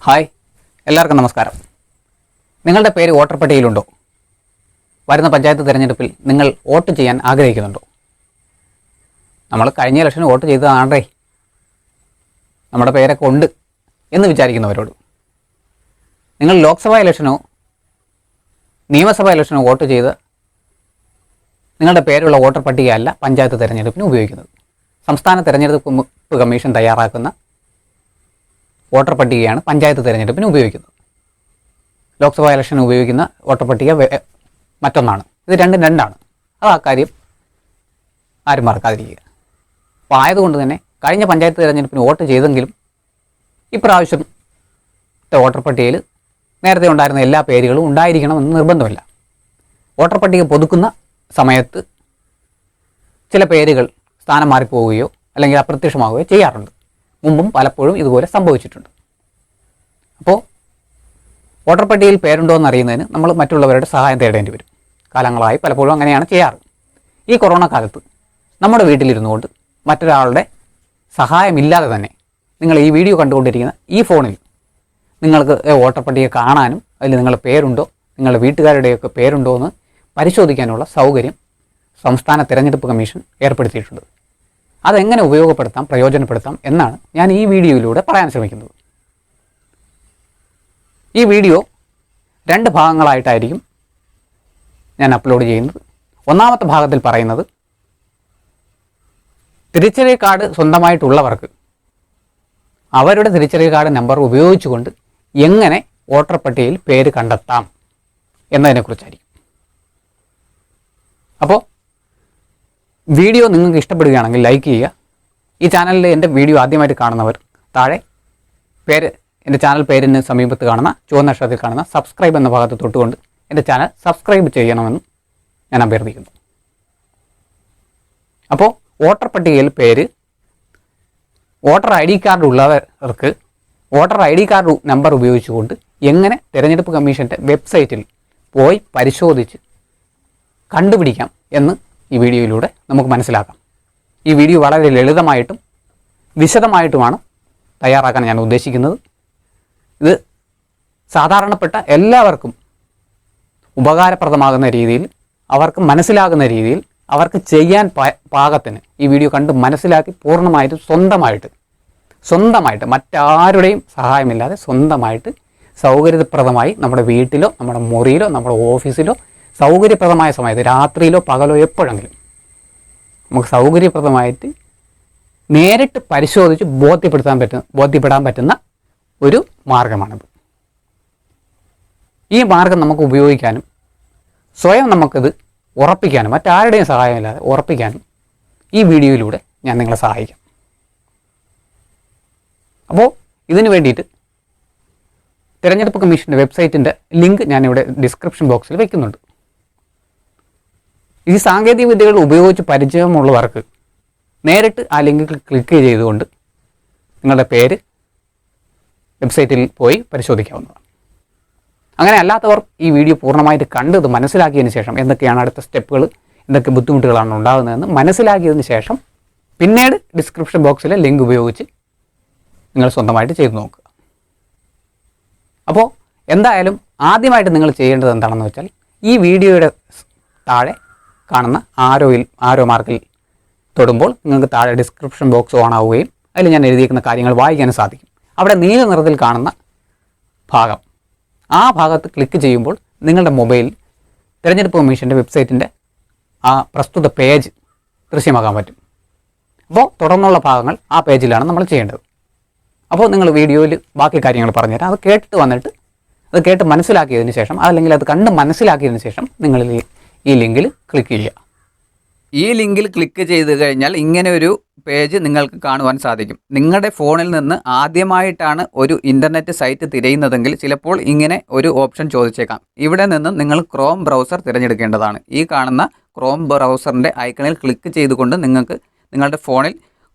Hi, എല്ലാവർക്കും നമസ്കാരം. നിങ്ങളുടെ പേര് വോട്ടർ പട്ടികയിലുണ്ടോ? വരുന്ന പഞ്ചായത്ത് തിരഞ്ഞെടുപ്പിൽ നിങ്ങൾ വോട്ട് ചെയ്യാൻ ആഗ്രഹിക്കുന്നുണ്ടോ? നമ്മൾ കഴിഞ്ഞ ഇലക്ഷന് വോട്ട് ചെയ്തതാണേ, നമ്മുടെ പേരൊക്കെ ഉണ്ട് എന്ന് വിചാരിക്കുന്നവരോട്, നിങ്ങൾ ലോക്സഭാ ഇലക്ഷനോ നിയമസഭാ ഇലക്ഷനോ വോട്ട് ചെയ്ത് നിങ്ങളുടെ പേരുള്ള വോട്ടർ പട്ടികയല്ല പഞ്ചായത്ത് തിരഞ്ഞെടുപ്പിന് ഉപയോഗിക്കുന്നത്. സംസ്ഥാന തിരഞ്ഞെടുപ്പ് കമ്മീഷൻ തയ്യാറാക്കുന്ന വോട്ടർ പട്ടികയാണ് പഞ്ചായത്ത് തിരഞ്ഞെടുപ്പിന് ഉപയോഗിക്കുന്നത്. ലോക്സഭാ ഇലക്ഷന് ഉപയോഗിക്കുന്ന വോട്ടർ പട്ടിക മറ്റൊന്നാണ്. ഇത് രണ്ടാണ്. അത് ആ കാര്യം ആരും മറക്കാതിരിക്കുക. അപ്പോൾ ആയതുകൊണ്ട് തന്നെ കഴിഞ്ഞ പഞ്ചായത്ത് തിരഞ്ഞെടുപ്പിന് വോട്ട് ചെയ്തെങ്കിലും ഇപ്രാവശ്യത്തെ വോട്ടർ പട്ടികയിൽ നേരത്തെ ഉണ്ടായിരുന്ന എല്ലാ പേരുകളും ഉണ്ടായിരിക്കണമെന്ന് നിർബന്ധമില്ല. വോട്ടർ പട്ടിക പുതുക്കുന്ന സമയത്ത് ചില പേരുകൾ സ്ഥാനം മാറിപ്പോവുകയോ അല്ലെങ്കിൽ അപ്രത്യക്ഷമാവുകയോ ചെയ്യാറുണ്ട്. മുമ്പും പലപ്പോഴും ഇതുപോലെ സംഭവിച്ചിട്ടുണ്ട്. അപ്പോൾ വോട്ടർ പട്ടികയിൽ പേരുണ്ടോ എന്നറിയുന്നതിന് നമ്മൾ മറ്റുള്ളവരുടെ സഹായം തേടേണ്ടി വരും. കാലങ്ങളായി പലപ്പോഴും അങ്ങനെയാണ് ചെയ്യാറ്. ഈ കൊറോണ കാലത്ത് നമ്മുടെ വീട്ടിലിരുന്നു കൊണ്ട് മറ്റൊരാളുടെ സഹായമില്ലാതെ തന്നെ നിങ്ങൾ ഈ വീഡിയോ കണ്ടുകൊണ്ടിരിക്കുന്ന ഈ ഫോണിൽ നിങ്ങൾക്ക് വോട്ടർ പട്ടിക കാണാനും അതിൽ നിങ്ങളുടെ പേരുണ്ടോ, നിങ്ങളുടെ വീട്ടുകാരുടെയൊക്കെ പേരുണ്ടോ എന്ന് പരിശോധിക്കാനുള്ള സൗകര്യം സംസ്ഥാന തിരഞ്ഞെടുപ്പ് കമ്മീഷൻ ഏർപ്പെടുത്തിയിട്ടുണ്ട്. അതെങ്ങനെ ഉപയോഗപ്പെടുത്താം, പ്രയോജനപ്പെടുത്താം എന്നാണ് ഞാൻ ഈ വീഡിയോയിലൂടെ പറയാൻ ശ്രമിക്കുന്നത്. ഈ വീഡിയോ 2 ഭാഗങ്ങളായിട്ടായിരിക്കും ഞാൻ അപ്ലോഡ് ചെയ്യുന്നത്. ഒന്നാമത്തെ ഭാഗത്തിൽ പറയുന്നത് തിരിച്ചറിയൽ കാർഡ് സ്വന്തമായിട്ടുള്ളവർക്ക് അവരുടെ തിരിച്ചറിയൽ കാർഡ് നമ്പർ ഉപയോഗിച്ചുകൊണ്ട് എങ്ങനെ വോട്ടർ പട്ടികയിൽ പേര് കണ്ടെത്താം എന്നതിനെക്കുറിച്ചായിരിക്കും. അപ്പോൾ വീഡിയോ നിങ്ങൾക്ക് ഇഷ്ടപ്പെടുകയാണെങ്കിൽ ലൈക്ക് ചെയ്യുക. ഈ ചാനലിൽ എൻ്റെ വീഡിയോ ആദ്യമായിട്ട് കാണുന്നവർ താഴെ എൻ്റെ ചാനൽ പേരിന് സമീപത്ത് കാണുന്ന ചുവന്ന അക്ഷരത്തിൽ കാണുന്ന സബ്സ്ക്രൈബ് എന്ന ഭാഗത്ത് തൊട്ടുകൊണ്ട് എൻ്റെ ചാനൽ സബ്സ്ക്രൈബ് ചെയ്യണമെന്ന് ഞാൻ അഭ്യർത്ഥിക്കുന്നു. അപ്പോൾ വോട്ടർ പട്ടികയിൽ പേര് വോട്ടർ ഐ ഡി കാർഡ് ഉള്ളവർക്ക് voter I D card number ഉപയോഗിച്ചുകൊണ്ട് എങ്ങനെ തിരഞ്ഞെടുപ്പ് കമ്മീഷൻ്റെ വെബ്സൈറ്റിൽ പോയി പരിശോധിച്ച് കണ്ടുപിടിക്കാം എന്ന് ഈ വീഡിയോയിലൂടെ നമുക്ക് മനസ്സിലാക്കാം. ഈ വീഡിയോ വളരെ ലളിതമായിട്ടും വിശദമായിട്ടുമാണ് തയ്യാറാക്കാൻ ഞാൻ ഉദ്ദേശിക്കുന്നത്. ഇത് സാധാരണപ്പെട്ട എല്ലാവർക്കും ഉപകാരപ്രദമാകുന്ന രീതിയിൽ, അവർക്ക് മനസ്സിലാകുന്ന രീതിയിൽ, അവർക്ക് ചെയ്യാൻ പാകത്തിന് ഈ വീഡിയോ കണ്ട് മനസ്സിലാക്കി പൂർണ്ണമായിട്ടും സ്വന്തമായിട്ട് മറ്റാരുടെയും സഹായമില്ലാതെ സ്വന്തമായിട്ട് സൗകര്യപ്രദമായി നമ്മുടെ വീട്ടിലോ നമ്മുടെ മുറിയിലോ നമ്മുടെ ഓഫീസിലോ സൗകര്യപ്രദമായ സമയത്ത് രാത്രിയിലോ പകലോ എപ്പോഴെങ്കിലും നമുക്ക് സൗകര്യപ്രദമായിട്ട് നേരിട്ട് പരിശോധിച്ച് ബോധ്യപ്പെടാൻ പറ്റുന്ന ഒരു മാർഗമാണിത്. ഈ മാർഗം നമുക്ക് ഉപയോഗിക്കാനും സ്വയം നമുക്കിത് ഉറപ്പിക്കാനും മറ്റാരുടെയും സഹായമില്ലാതെ ഉറപ്പിക്കാനും ഈ വീഡിയോയിലൂടെ ഞാൻ നിങ്ങളെ സഹായിക്കാം. അപ്പോൾ ഇതിനു വേണ്ടിയിട്ട് തിരഞ്ഞെടുപ്പ് കമ്മീഷൻ്റെ വെബ്സൈറ്റിൻ്റെ ലിങ്ക് ഞാനിവിടെ ഡിസ്ക്രിപ്ഷൻ ബോക്സിൽ വയ്ക്കുന്നുണ്ട്. ഈ സാങ്കേതിക വിദ്യകൾ ഉപയോഗിച്ച് പരിചയമുള്ളവർക്ക് നേരിട്ട് ആ ലിങ്കിൽ ക്ലിക്ക് ചെയ്തുകൊണ്ട് നിങ്ങളുടെ പേര് വെബ്സൈറ്റിൽ പോയി പരിശോധിക്കാവുന്നതാണ്. അങ്ങനെ അല്ലാത്തവർ ഈ വീഡിയോ പൂർണ്ണമായിട്ട് കണ്ട് ഇത് മനസ്സിലാക്കിയതിന് ശേഷം എന്തൊക്കെയാണ് അടുത്ത സ്റ്റെപ്പുകൾ, എന്തൊക്കെ ബുദ്ധിമുട്ടുകളാണ് ഉണ്ടാകുന്നതെന്ന് മനസ്സിലാക്കിയതിന് ശേഷം പിന്നീട് ഡിസ്ക്രിപ്ഷൻ ബോക്സിലെ ലിങ്ക് ഉപയോഗിച്ച് നിങ്ങൾ സ്വന്തമായിട്ട് ചെയ്തു നോക്കുക. അപ്പോൾ എന്തായാലും ആദ്യമായിട്ട് നിങ്ങൾ ചെയ്യേണ്ടത് എന്താണെന്ന് വെച്ചാൽ ഈ വീഡിയോയുടെ താഴെ കാണുന്ന ആരോ മാർക്കിൽ തൊടുമ്പോൾ നിങ്ങൾക്ക് താഴെ ഡിസ്ക്രിപ്ഷൻ ബോക്സ് ഓൺ ആവുകയും അതിൽ ഞാൻ എഴുതിയിരിക്കുന്ന കാര്യങ്ങൾ വായിക്കാനും സാധിക്കും. അവിടെ നീല നിറത്തിൽ കാണുന്ന ഭാഗം, ആ ഭാഗത്ത് ക്ലിക്ക് ചെയ്യുമ്പോൾ നിങ്ങളുടെ മൊബൈൽ തിരഞ്ഞെടുപ്പ് കമ്മീഷൻ്റെ വെബ്സൈറ്റിൻ്റെ ആ പ്രസ്തുത പേജ് ദൃശ്യമാക്കാൻ പറ്റും. അപ്പോൾ തുടർന്നുള്ള ഭാഗങ്ങൾ ആ പേജിലാണ് നമ്മൾ ചെയ്യേണ്ടത്. അപ്പോൾ നിങ്ങൾ വീഡിയോയിൽ ബാക്കി കാര്യങ്ങൾ പറഞ്ഞുതരാം. അത് കേട്ടിട്ട് വന്നിട്ട് അത് കേട്ട് മനസ്സിലാക്കിയതിന് ശേഷം അല്ലെങ്കിൽ അത് കണ്ട് മനസ്സിലാക്കിയതിന് ശേഷം നിങ്ങൾ ഈ ലിങ്കിൽ ക്ലിക്ക് ചെയ്യുക. ഈ ലിങ്കിൽ ക്ലിക്ക് ചെയ്ത് കഴിഞ്ഞാൽ ഇങ്ങനെ ഒരു പേജ് നിങ്ങൾക്ക് കാണുവാൻ സാധിക്കും. നിങ്ങളുടെ ഫോണിൽ നിന്ന് ആദ്യമായിട്ടാണ് ഒരു ഇൻ്റർനെറ്റ് സൈറ്റ് തിരയുന്നതെങ്കിൽ ചിലപ്പോൾ ഇങ്ങനെ ഒരു ഓപ്ഷൻ ചോദിച്ചേക്കാം. ഇവിടെ നിന്ന് നിങ്ങൾ ക്രോം ബ്രൗസർ തിരഞ്ഞെടുക്കേണ്ടതാണ്. ഈ കാണുന്ന ക്രോം ബ്രൗസറിൻ്റെ ഐക്കണിൽ ക്ലിക്ക് ചെയ്തുകൊണ്ട് നിങ്ങൾക്ക് നിങ്ങളുടെ ഫോണിൽ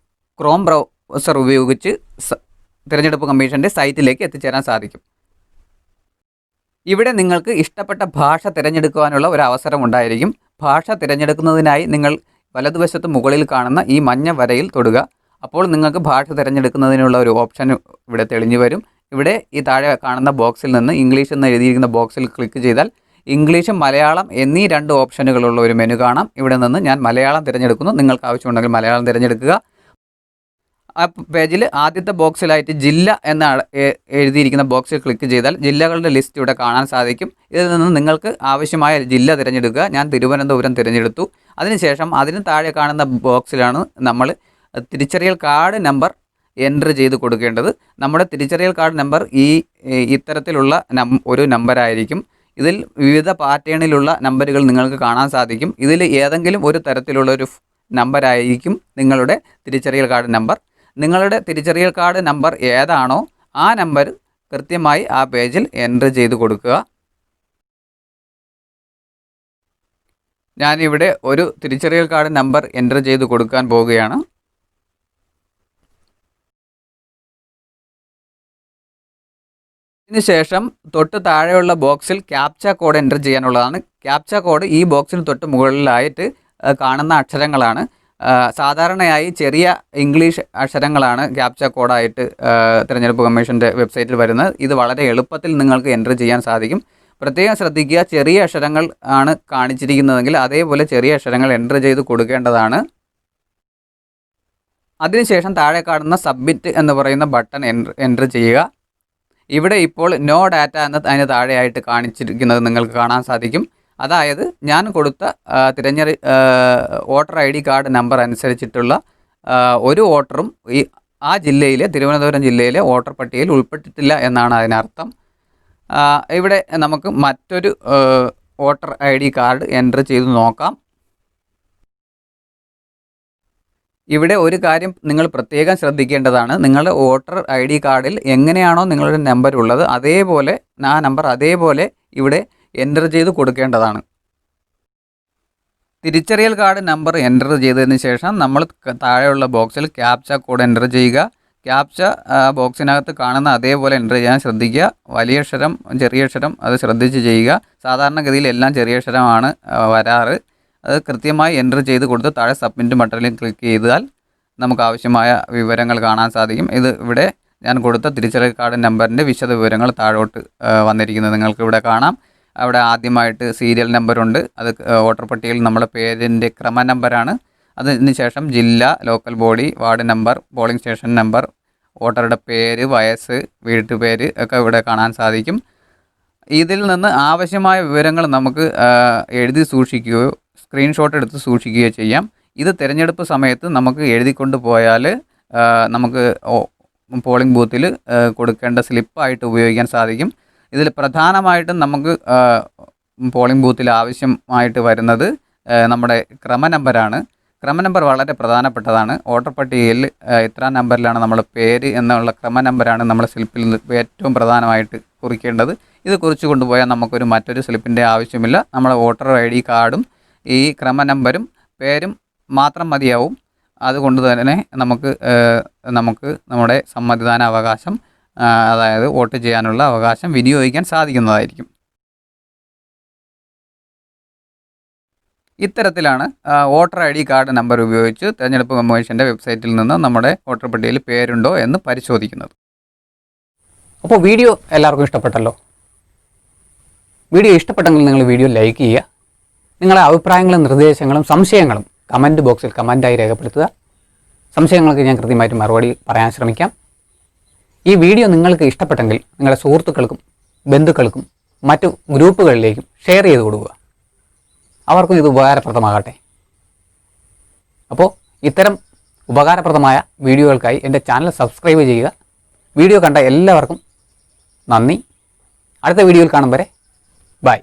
ക്രോം ബ്രൗസർ ഉപയോഗിച്ച് തിരഞ്ഞെടുപ്പ് കമ്മീഷൻ്റെ സൈറ്റിലേക്ക് എത്തിച്ചേരാൻ സാധിക്കും. ഇവിടെ നിങ്ങൾക്ക് ഇഷ്ടപ്പെട്ട ഭാഷ തിരഞ്ഞെടുക്കുവാനുള്ള ഒരു അവസരം ഉണ്ടായിരിക്കും. ഭാഷ തിരഞ്ഞെടുക്കുന്നതിനായി നിങ്ങൾ വലതുവശത്ത് മുകളിൽ കാണുന്ന ഈ മഞ്ഞ വരയിൽ തൊടുക. അപ്പോൾ നിങ്ങൾക്ക് ഭാഷ തിരഞ്ഞെടുക്കുന്നതിനുള്ള ഒരു ഓപ്ഷൻ ഇവിടെ തെളിഞ്ഞു വരും. ഇവിടെ ഈ താഴെ കാണുന്ന ബോക്സിൽ നിന്ന് ഇംഗ്ലീഷ് എന്ന് എഴുതിയിരിക്കുന്ന ബോക്സിൽ ക്ലിക്ക് ചെയ്താൽ ഇംഗ്ലീഷും മലയാളം എന്നീ 2 ഓപ്ഷനുകളുള്ള ഒരു മെനു കാണാം. ഇവിടെ നിന്ന് ഞാൻ മലയാളം തിരഞ്ഞെടുക്കുന്നു. നിങ്ങൾക്ക് ആവശ്യമുണ്ടെങ്കിൽ മലയാളം തിരഞ്ഞെടുക്കുക. ആ പേജിൽ ആദ്യത്തെ ബോക്സിലായിട്ട് ജില്ല എന്ന് എഴുതിയിരിക്കുന്ന ബോക്സിൽ ക്ലിക്ക് ചെയ്താൽ ജില്ലകളുടെ ലിസ്റ്റ് ഇവിടെ കാണാൻ സാധിക്കും. ഇതിൽ നിന്ന് നിങ്ങൾക്ക് ആവശ്യമായ ജില്ല തിരഞ്ഞെടുക്കുക. ഞാൻ തിരുവനന്തപുരം തിരഞ്ഞെടുത്തു. അതിനുശേഷം അതിന് താഴെ കാണുന്ന ബോക്സിലാണ് നമ്മൾ തിരിച്ചറിയൽ കാർഡ് നമ്പർ എൻറ്റർ ചെയ്ത് കൊടുക്കേണ്ടത്. നമ്മുടെ തിരിച്ചറിയൽ കാർഡ് നമ്പർ ഇത്തരത്തിലുള്ള ഒരു നമ്പറായിരിക്കും. ഇതിൽ വിവിധ പാറ്റേണിലുള്ള നമ്പറുകൾ നിങ്ങൾക്ക് കാണാൻ സാധിക്കും. ഇതിൽ ഏതെങ്കിലും ഒരു തരത്തിലുള്ള ഒരു നമ്പറായിരിക്കും നിങ്ങളുടെ തിരിച്ചറിയൽ കാർഡ് നമ്പർ. നിങ്ങളുടെ തിരിച്ചറിയൽ കാർഡ് നമ്പർ ഏതാണോ ആ നമ്പർ കൃത്യമായി ആ പേജിൽ എൻറ്റർ ചെയ്ത് കൊടുക്കുക. ഞാനിവിടെ ഒരു തിരിച്ചറിയൽ കാർഡ് നമ്പർ എൻറ്റർ ചെയ്ത് കൊടുക്കാൻ പോവുകയാണ്. ഇതിനുശേഷം തൊട്ട് താഴെയുള്ള ബോക്സിൽ ക്യാപ്ച കോഡ് എൻറ്റർ ചെയ്യാനുള്ളതാണ്. ക്യാപ്ച കോഡ് ഈ ബോക്സിന് തൊട്ട് മുകളിലായിട്ട് കാണുന്ന അക്ഷരങ്ങളാണ്. സാധാരണയായി ചെറിയ ഇംഗ്ലീഷ് അക്ഷരങ്ങളാണ് ക്യാപ്ച കോഡായിട്ട് തിരഞ്ഞെടുപ്പ് കമ്മീഷൻ്റെ വെബ്സൈറ്റിൽ വരുന്നത്. ഇത് വളരെ എളുപ്പത്തിൽ നിങ്ങൾക്ക് എൻറ്റർ ചെയ്യാൻ സാധിക്കും. പ്രത്യേകം ശ്രദ്ധിക്കുക, ചെറിയ അക്ഷരങ്ങൾ ആണ് കാണിച്ചിരിക്കുന്നതെങ്കിൽ അതേപോലെ ചെറിയ അക്ഷരങ്ങൾ എൻറ്റർ ചെയ്ത് കൊടുക്കേണ്ടതാണ്. അതിനുശേഷം താഴെ കാണുന്ന സബ്മിറ്റ് എന്ന് പറയുന്ന ബട്ടൺ എൻറ്റർ ചെയ്യുക. ഇവിടെ ഇപ്പോൾ നോ ഡാറ്റ എന്ന് അതിന് താഴെയായിട്ട് കാണിച്ചിരിക്കുന്നത് നിങ്ങൾക്ക് കാണാൻ സാധിക്കും. അതായത് ഞാൻ കൊടുത്ത വോട്ടർ ID കാർഡ് നമ്പർ അനുസരിച്ചിട്ടുള്ള ഒരു വോട്ടറും ആ ജില്ലയിലെ തിരുവനന്തപുരം ജില്ലയിലെ വോട്ടർ പട്ടികയിൽ ഉൾപ്പെട്ടിട്ടില്ല എന്നാണ് അതിനർത്ഥം. ഇവിടെ നമുക്ക് മറ്റൊരു വോട്ടർ ID കാർഡ് എൻറ്റർ ചെയ്ത് നോക്കാം. ഇവിടെ ഒരു കാര്യം നിങ്ങൾ പ്രത്യേകം ശ്രദ്ധിക്കേണ്ടതാണ്. നിങ്ങളുടെ വോട്ടർ ID കാർഡിൽ എങ്ങനെയാണോ നിങ്ങളുടെ നമ്പർ ഉള്ളത് അതേപോലെ ആ നമ്പർ അതേപോലെ ഇവിടെ എൻറ്റർ ചെയ്ത് കൊടുക്കേണ്ടതാണ്. തിരിച്ചറിയൽ കാർഡ് നമ്പർ എൻറ്റർ ചെയ്തതിന് ശേഷം നമ്മൾ താഴെയുള്ള ബോക്സിൽ ക്യാപ്ച കോഡ് എൻറ്റർ ചെയ്യുക. ക്യാപ്ച ബോക്സിനകത്ത് കാണുന്ന അതേപോലെ എൻറ്റർ ചെയ്യാൻ ശ്രദ്ധിക്കുക. വലിയ അക്ഷരം ചെറിയ അക്ഷരം അത് ശ്രദ്ധിച്ച് ചെയ്യുക. സാധാരണഗതിയിൽ എല്ലാം ചെറിയ അക്ഷരമാണ് വരാറ്. അത് കൃത്യമായി എൻറ്റർ ചെയ്ത് കൊടുത്ത് താഴെ സബ്മിറ്റ് ബട്ടണിൽ ക്ലിക്ക് ചെയ്താൽ നമുക്ക് ആവശ്യമായ വിവരങ്ങൾ കാണാൻ സാധിക്കും. ഇത് ഇവിടെ ഞാൻ കൊടുത്ത തിരിച്ചറിയൽ കാർഡ് നമ്പറിൻ്റെ വിശദ വിവരങ്ങൾ താഴോട്ട് വന്നിരിക്കുന്നത് നിങ്ങൾക്ക് ഇവിടെ കാണാം. അവിടെ ആദ്യമായിട്ട് സീരിയൽ നമ്പറുണ്ട്. അത് വോട്ടർ പട്ടികയിൽ നമ്മുടെ പേരിൻ്റെ ക്രമ നമ്പറാണ്. അതിന് ശേഷം ജില്ല, local body, ward number, polling station number, വോട്ടറുടെ പേര്, വയസ്സ്, വീട്ടുപേര് ഒക്കെ ഇവിടെ കാണാൻ സാധിക്കും. ഇതിൽ നിന്ന് ആവശ്യമായ വിവരങ്ങൾ നമുക്ക് എഴുതി സൂക്ഷിക്കുകയോ സ്ക്രീൻഷോട്ട് എടുത്ത് സൂക്ഷിക്കുകയോ ചെയ്യാം. ഇത് തിരഞ്ഞെടുപ്പ് സമയത്ത് നമുക്ക് എഴുതിക്കൊണ്ട് പോയാൽ നമുക്ക് പോളിംഗ് ബൂത്തിൽ കൊടുക്കേണ്ട സ്ലിപ്പായിട്ട് ഉപയോഗിക്കാൻ സാധിക്കും. ഇതിൽ പ്രധാനമായിട്ടും നമുക്ക് പോളിംഗ് ബൂത്തിൽ ആവശ്യമായിട്ട് വരുന്നത് നമ്മുടെ ക്രമ നമ്പറാണ്. ക്രമ നമ്പർ വളരെ പ്രധാനപ്പെട്ടതാണ്. വോട്ടർ പട്ടികയിൽ ഇത്ര നമ്പറിലാണ് നമ്മുടെ പേര് എന്നുള്ള ക്രമ നമ്പറാണ് നമ്മുടെ സ്ലിപ്പിൽ ഏറ്റവും പ്രധാനമായിട്ട് കുറിക്കേണ്ടത്. ഇത് കുറിച്ച് കൊണ്ടുപോയാൽ നമുക്കൊരു മറ്റൊരു സ്ലിപ്പിൻ്റെ ആവശ്യമില്ല. നമ്മുടെ വോട്ടർ ID കാർഡും ഈ ക്രമ നമ്പരും പേരും മാത്രം മതിയാവും. അതുകൊണ്ട് തന്നെ നമുക്ക് നമ്മുടെ സമ്മതിദാന അവകാശം അതായത് വോട്ട് ചെയ്യാനുള്ള അവകാശം വിനിയോഗിക്കാൻ സാധിക്കുന്നതായിരിക്കും. ഇത്തരത്തിലാണ് വോട്ടർ ID കാർഡ് നമ്പർ ഉപയോഗിച്ച് തിരഞ്ഞെടുപ്പ് കമ്മീഷൻ്റെ വെബ്സൈറ്റിൽ നിന്ന് നമ്മുടെ വോട്ടർ പട്ടികയിൽ പേരുണ്ടോ എന്ന് പരിശോധിക്കുന്നത്. അപ്പോൾ വീഡിയോ എല്ലാവർക്കും ഇഷ്ടപ്പെട്ടല്ലോ. വീഡിയോ ഇഷ്ടപ്പെട്ടെങ്കിൽ നിങ്ങൾ വീഡിയോ ലൈക്ക് ചെയ്യുക. നിങ്ങളുടെ അഭിപ്രായങ്ങളും നിർദ്ദേശങ്ങളും സംശയങ്ങളും കമൻറ്റ് ബോക്സിൽ കമൻറ്റായി രേഖപ്പെടുത്തുക. സംശയങ്ങൾക്ക് ഞാൻ കൃത്യമായിട്ട് മറുപടി പറയാൻ ശ്രമിക്കാം. ഈ വീഡിയോ നിങ്ങൾക്ക് ഇഷ്ടപ്പെട്ടെങ്കിൽ നിങ്ങളുടെ സുഹൃത്തുക്കൾക്കും ബന്ധുക്കൾക്കും മറ്റു ഗ്രൂപ്പുകളിലേക്കും ഷെയർ ചെയ്ത് കൊടുക്കുക. അവർക്കും ഇത് ഉപകാരപ്രദമാകട്ടെ. അപ്പോൾ ഇത്തരം ഉപകാരപ്രദമായ വീഡിയോകൾക്കായി എൻ്റെ ചാനൽ സബ്സ്ക്രൈബ് ചെയ്യുക. വീഡിയോ കണ്ട എല്ലാവർക്കും നന്ദി. അടുത്ത വീഡിയോയിൽ കാണും വരെ ബൈ.